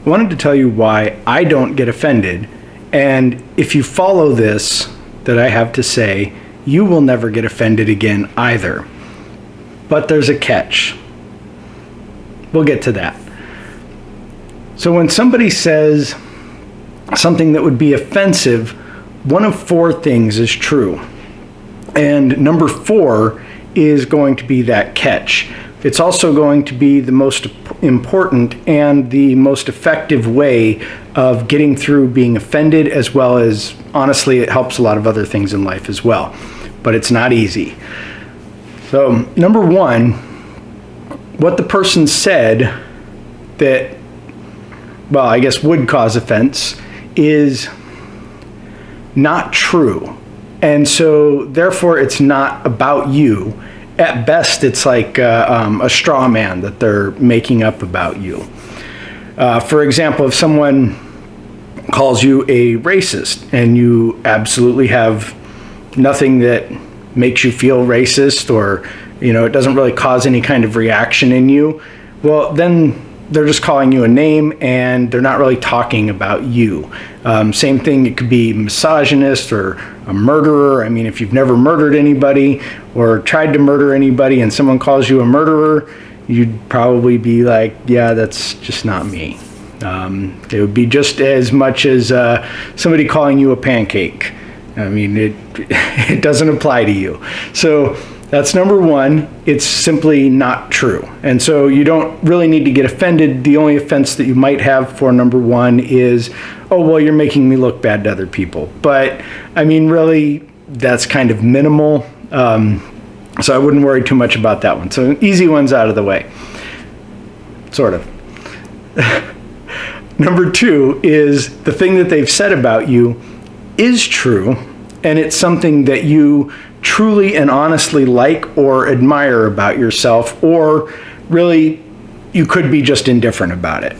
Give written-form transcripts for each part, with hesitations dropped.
I wanted to tell you why I don't get offended. And if you follow this that I have to say, you will never get offended again either. But there's a catch. We'll get to that. So when somebody says something that would be offensive, one of four things is true. And number 4 is going to be that catch. It's also going to be the most important and the most effective way of getting through being offended, as well as, honestly, it helps a lot of other things in life as well. But it's not easy. So, number 1, what the person said that, well, I guess would cause offense is not true. And so, therefore, it's not about you. At best, it's like a straw man that they're making up about you. For example, if someone calls you a racist and you absolutely have nothing that makes you feel racist, or it doesn't really cause any kind of reaction in you, well, then they're just calling you a name and they're not really talking about you. Same thing, it could be misogynist or a murderer. I mean, if you've never murdered anybody or tried to murder anybody and someone calls you a murderer, you'd probably be like, yeah, that's just not me. It would be just as much as somebody calling you a pancake. I mean, it doesn't apply to you. So that's number 1. It's simply not true. And so you don't really need to get offended. The only offense that you might have for number 1 is, oh, well, you're making me look bad to other people. But, I mean, really, that's kind of minimal. So I wouldn't worry too much about that one. So easy one's out of the way. Sort of. Number 2 is the thing that they've said about you is true, and it's something that you truly and honestly like or admire about yourself, or really you could be just indifferent about it.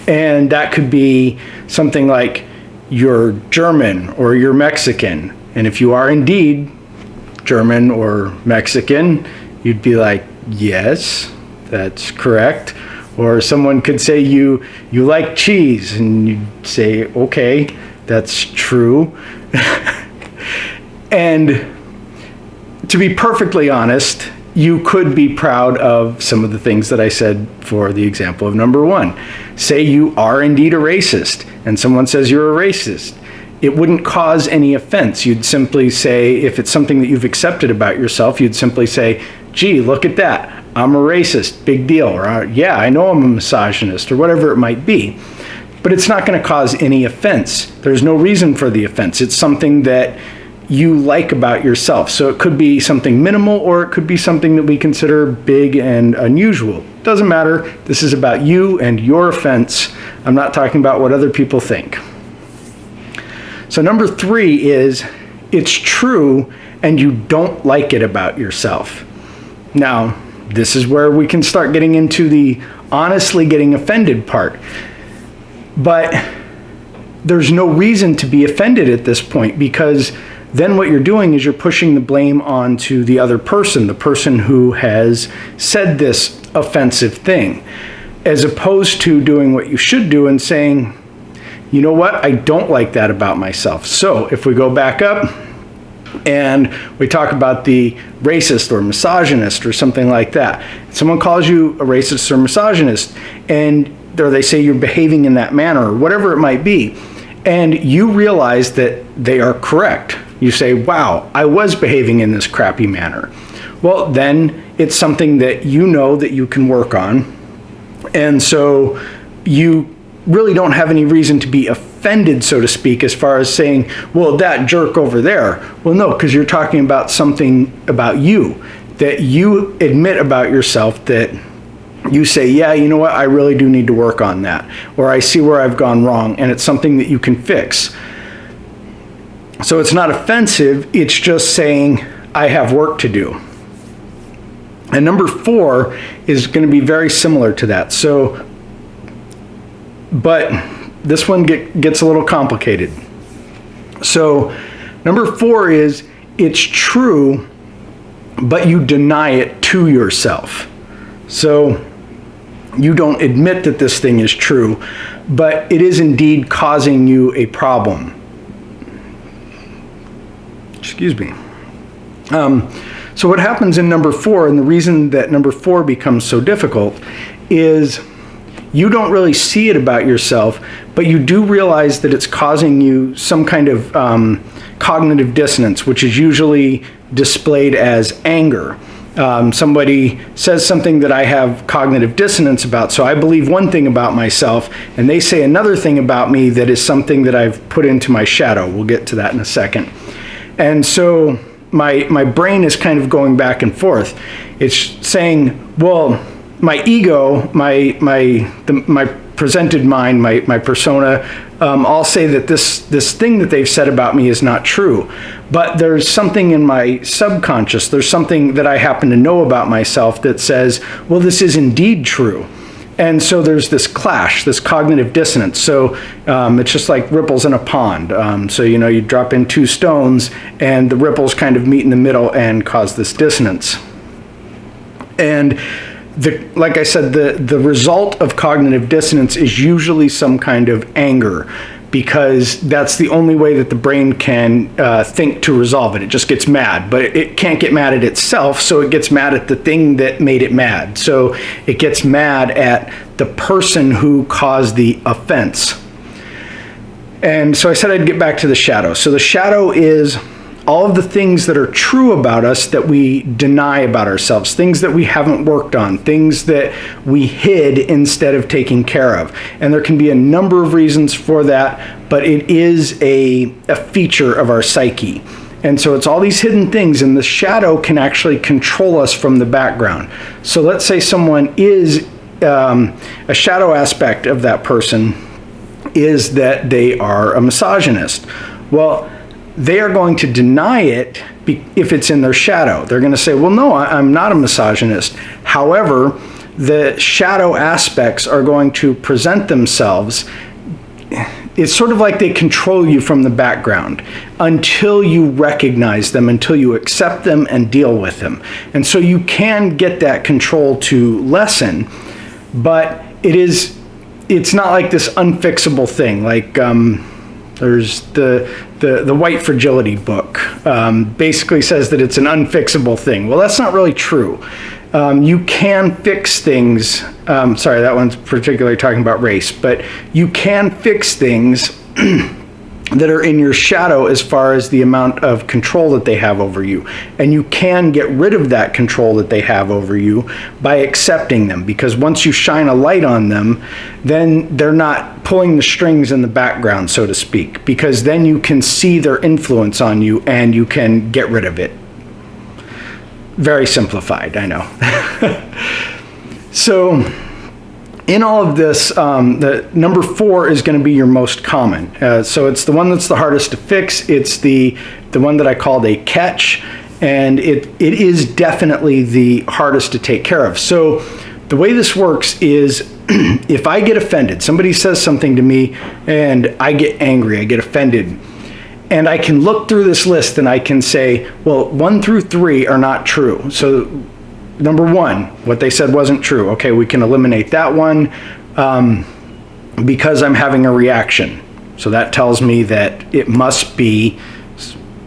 And that could be something like you're German or you're Mexican. And if you are indeed German or Mexican, you'd be like, yes, that's correct. Or someone could say you like cheese, and you'd say, okay, that's true. And to be perfectly honest, you could be proud of some of the things that I said for the example of number 1. Say you are indeed a racist, and someone says you're a racist. It wouldn't cause any offense. You'd simply say, if it's something that you've accepted about yourself, you'd simply say, gee, look at that. I'm a racist, big deal. Or, yeah, I know I'm a misogynist, or whatever it might be. But it's not going to cause any offense. There's no reason for the offense. It's something that you like about yourself. So it could be something minimal, or it could be something that we consider big and unusual. Doesn't matter. This is about you and your offense. I'm not talking about what other people think. So number 3 is, it's true and you don't like it about yourself. Now, this is where we can start getting into the honestly getting offended part. But there's no reason to be offended at this point, because then what you're doing is you're pushing the blame onto the other person, the person who has said this offensive thing, as opposed to doing what you should do and saying, you know what, I don't like that about myself. So if we go back up and we talk about the racist or misogynist or something like that, someone calls you a racist or misogynist, or they say you're behaving in that manner, or whatever it might be, and you realize that they are correct. You say, wow, I was behaving in this crappy manner. Well, then it's something that you know that you can work on. And so you really don't have any reason to be offended, so to speak, as far as saying, well, that jerk over there. Well, no, because you're talking about something about you that you admit about yourself, that you say, yeah, you know what, I really do need to work on that. Or I see where I've gone wrong, and it's something that you can fix. So it's not offensive, it's just saying, I have work to do. And number 4 is going to be very similar to that. So, but this one gets a little complicated. So number 4 is, it's true, but you deny it to yourself. So You don't admit that this thing is true, but it is indeed causing you a problem. Excuse me. So what happens in number 4, and the reason that number 4 becomes so difficult, is you don't really see it about yourself, but you do realize that it's causing you some kind of cognitive dissonance, which is usually displayed as anger. Somebody says something that I have cognitive dissonance about, so I believe one thing about myself, and they say another thing about me that is something that I've put into my shadow. We'll get to that in a second. And so my brain is kind of going back and forth. It's saying, well, my ego, my presented mind, my persona, all say that this thing that they've said about me is not true. But there's something in my subconscious, there's something that I happen to know about myself that says, well, this is indeed true. And so there's this clash, this cognitive dissonance. So it's just like ripples in a pond. So, you drop in 2 stones and the ripples kind of meet in the middle and cause this dissonance. And like I said, the result of cognitive dissonance is usually some kind of anger, because that's the only way that the brain can think to resolve it. It just gets mad, but it can't get mad at itself, so it gets mad at the thing that made it mad. So it gets mad at the person who caused the offense. And so I said I'd get back to the shadow. So the shadow is all of the things that are true about us that we deny about ourselves, things that we haven't worked on, things that we hid instead of taking care of. And there can be a number of reasons for that, but it is a feature of our psyche. And so it's all these hidden things, and the shadow can actually control us from the background. So let's say someone is, a shadow aspect of that person is that they are a misogynist. Well, they are going to deny it if it's in their shadow. They're going to say, well, no, I'm not a misogynist. However, the shadow aspects are going to present themselves. It's sort of like they control you from the background until you recognize them, until you accept them and deal with them. And so you can get that control to lessen, but it's not like this unfixable thing. Like, there's the White Fragility book basically says that it's an unfixable thing. Well, that's not really true. You can fix things. Sorry, that one's particularly talking about race, but you can fix things that are in your shadow as far as the amount of control that they have over you. And you can get rid of that control that they have over you by accepting them, because once you shine a light on them, then they're not pulling the strings in the background, so to speak, because then you can see their influence on you and you can get rid of it. Very simplified, I know. So in all of this, the number 4 is going to be your most common. So it's the one that's the hardest to fix. It's the one that I called a catch, and it is definitely the hardest to take care of. So the way this works is if I get offended, somebody says something to me and I get angry, I get offended, and I can look through this list and I can say, well, 1 through 3 are not true. So number 1, what they said wasn't true. Okay, we can eliminate that one because I'm having a reaction. So that tells me that it must be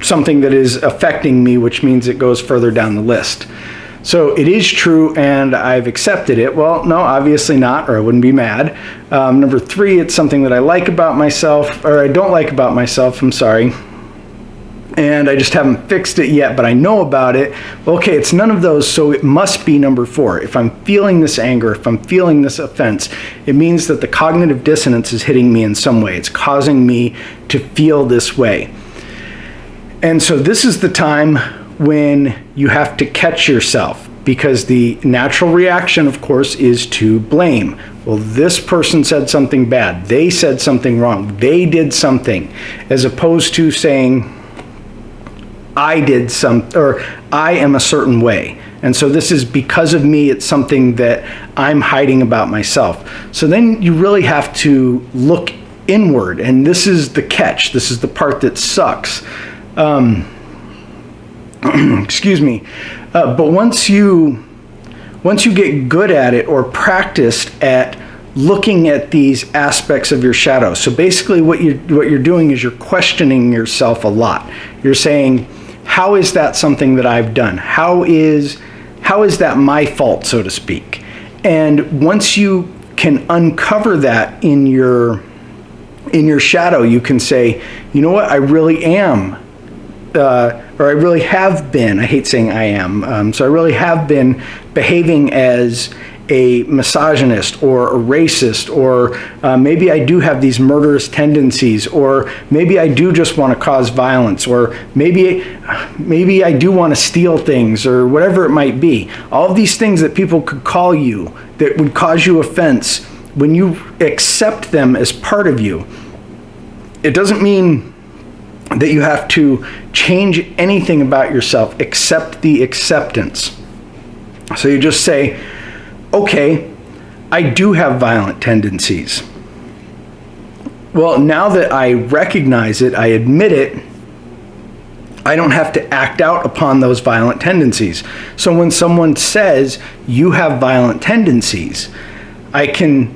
something that is affecting me, which means it goes further down the list. So it is true and I've accepted it. Well, no, obviously not, or I wouldn't be mad. Number 3, it's something that I like about myself, or I don't like about myself, I'm sorry. And I just haven't fixed it yet, but I know about it. Well, okay, it's none of those, so it must be number 4. If I'm feeling this anger, if I'm feeling this offense, it means that the cognitive dissonance is hitting me in some way. It's causing me to feel this way. And so this is the time when you have to catch yourself, because the natural reaction, of course, is to blame. Well, this person said something bad. They said something wrong. They did something, as opposed to saying, I did or I am a certain way. And so this is because of me, it's something that I'm hiding about myself. So then you really have to look inward, and this is the catch. This is the part that sucks. Excuse me. But once you once you get good at it or practiced at looking at these aspects of your shadow. So basically what you're doing is you're questioning yourself a lot. You're saying, how is that something that I've done? How is that my fault, so to speak? And once you can uncover that in your shadow, you can say, you know what, I really am, or I really have been, I hate saying I am, so I really have been behaving as a misogynist or a racist, or maybe I do have these murderous tendencies, or maybe I do just want to cause violence, or maybe I do want to steal things, or whatever it might be. All of these things that people could call you that would cause you offense, when you accept them as part of you, it doesn't mean that you have to change anything about yourself except the acceptance. So you just say, okay, I do have violent tendencies. Well, now that I recognize it, I admit it, I don't have to act out upon those violent tendencies. So when someone says, you have violent tendencies, I can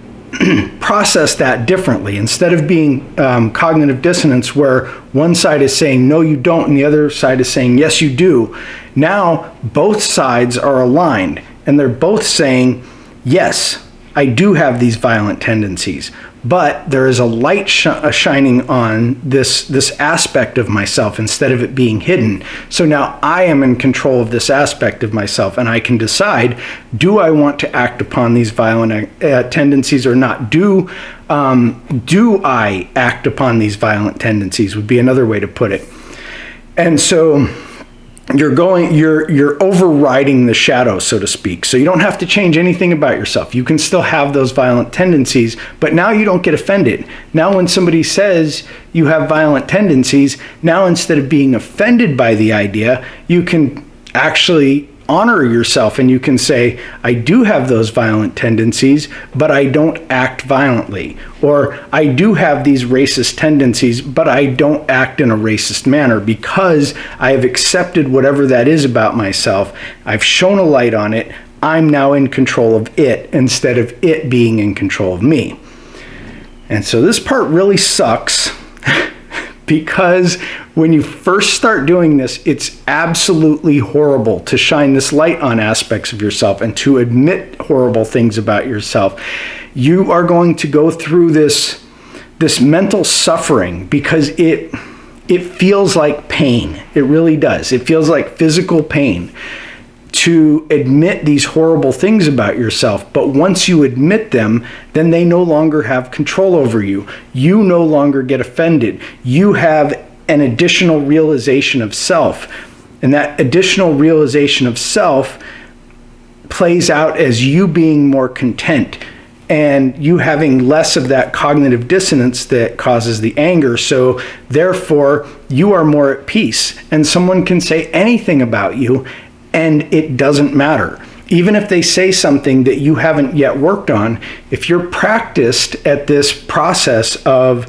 process that differently. Instead of being cognitive dissonance, where one side is saying, no, you don't, and the other side is saying, yes, you do. Now, both sides are aligned, and they're both saying, yes, I do have these violent tendencies, but there is a light shining on this aspect of myself instead of it being hidden. So now I am in control of this aspect of myself, and I can decide, do I want to act upon these violent tendencies or not? Do I act upon these violent tendencies would be another way to put it. And so you're overriding the shadow, so to speak. So you don't have to change anything about yourself. You can still have those violent tendencies, but now you don't get offended. Now when somebody says you have violent tendencies, now instead of being offended by the idea, you can actually honor yourself, and you can say, I do have those violent tendencies, but I don't act violently. Or I do have these racist tendencies, but I don't act in a racist manner because I have accepted whatever that is about myself. I've shone a light on it. I'm now in control of it instead of it being in control of me. And so this part really sucks because when you first start doing this, it's absolutely horrible to shine this light on aspects of yourself and to admit horrible things about yourself. You are going to go through this mental suffering because it feels like pain. It really does. It feels like physical pain to admit these horrible things about yourself. But once you admit them, then they no longer have control over you. You no longer get offended. You have an additional realization of self. And that additional realization of self plays out as you being more content and you having less of that cognitive dissonance that causes the anger. So therefore, you are more at peace. And someone can say anything about you and it doesn't matter. Even if they say something that you haven't yet worked on, if you're practiced at this process of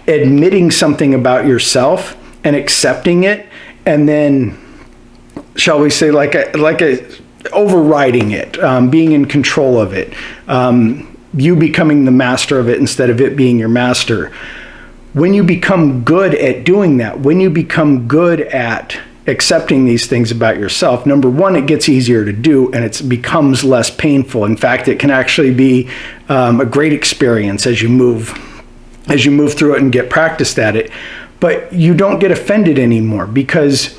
admitting something about yourself and accepting it, and then, shall we say, like a overriding it, being in control of it, you becoming the master of it instead of it being your master. When you become good at doing that, when you become good at accepting these things about yourself, number one, it gets easier to do and it becomes less painful. In fact, it can actually be a great experience as you move through it and get practiced at it. But you don't get offended anymore because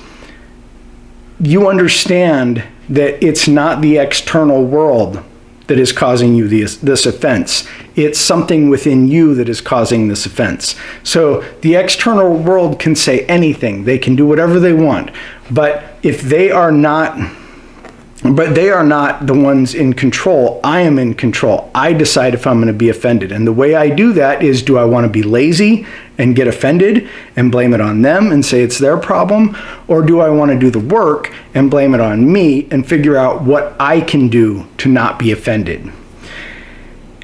you understand that it's not the external world that is causing you this offense. It's something within you that is causing this offense. So the external world can say anything. They can do whatever they want. But if they are not the ones in control, I am in control. I decide if I'm going to be offended. And the way I do that is, do I want to be lazy and get offended and blame it on them and say it's their problem? Or do I want to do the work and blame it on me and figure out what I can do to not be offended?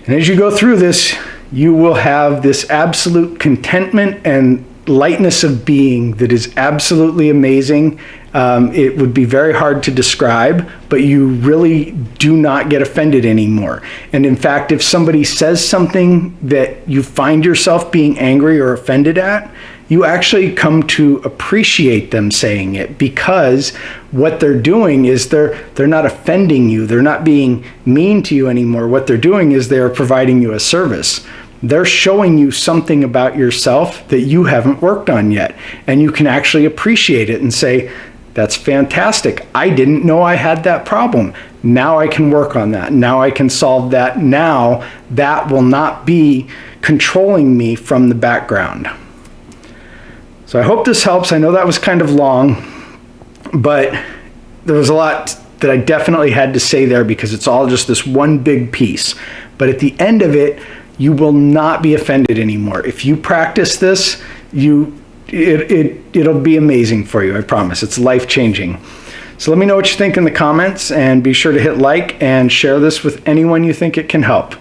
And as you go through this, you will have this absolute contentment and lightness of being that is absolutely amazing. It would be very hard to describe, but you really do not get offended anymore. And in fact, if somebody says something that you find yourself being angry or offended at, you actually come to appreciate them saying it, because what they're doing is they're not offending you. They're not being mean to you anymore. What they're doing is they're providing you a service. They're showing you something about yourself that you haven't worked on yet. And you can actually appreciate it and say, that's fantastic. I didn't know I had that problem. Now I can work on that. Now I can solve that. Now that will not be controlling me from the background. So I hope this helps. I know that was kind of long, but there was a lot that I definitely had to say there because it's all just this one big piece. But at the end of it, you will not be offended anymore. If you practice this, it'll be amazing for you, I promise. It's life-changing. So let me know what you think in the comments, and be sure to hit like and share this with anyone you think it can help.